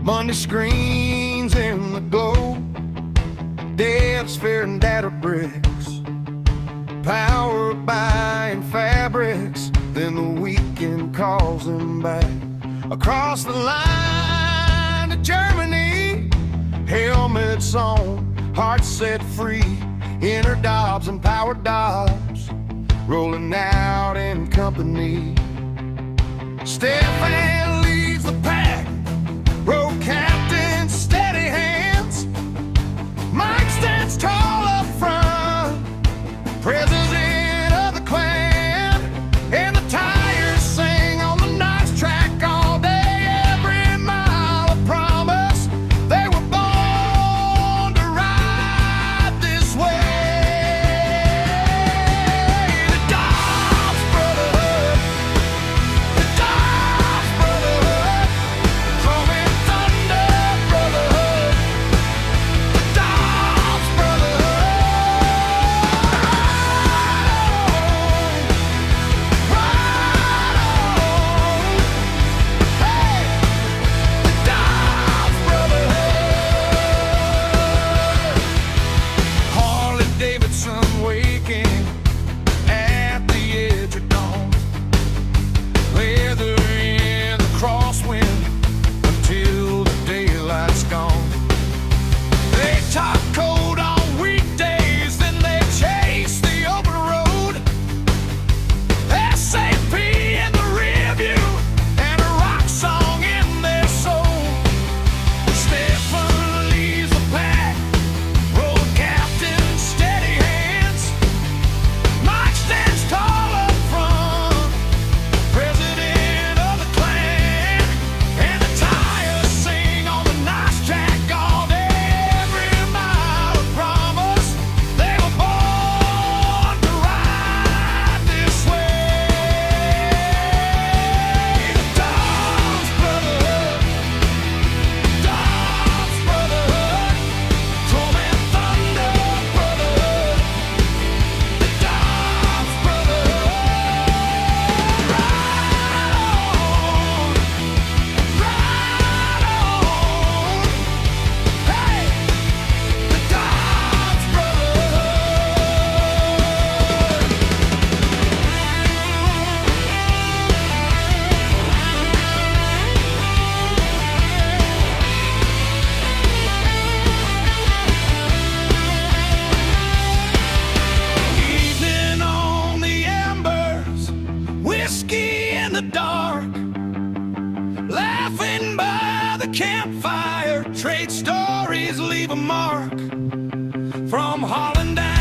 Monday screens in the glow, Datasphere and Databricks, PowerBI and Fabrics. Then the weekend calls them back across the line to Germany. Helmets on, hearts set free. Interdobs and Powerdobs, rolling out in company. Stefan leads the pack, road captain, steady hands. Mike stands tall up front, president of the clan. And the tires sing on the nice track all day, every mile of promise. They were born to ride this way. The Dobs Brotherhood, the Dobs Brotherhood, Crosswind Thunder Brotherhood, the Dobs Brotherhood. Ride on, hey, the Dobs Brotherhood. Harley-Davidson waking at the edge of dawn, leather in the crosswind until the daylight's gone. They top coat on weekdays, then they chase the open road. SAP in the rearview and a rock song in their soul. Stefan leads the pack, road captain, steady hands. Mike stands tall up front, president of the clan. And the tires sing on the nice track all day, every mile of promise. They were born to ride this way. The Dobs Brotherhood, Dobs Brotherhood, Crosswind Thunder Brotherhood, the Dobs Brotherhood. Ride on, hey, the Dobs Evening on the embers, whiskey in the dark, laughing by the campfire, trade stories leave a mark. From Holland down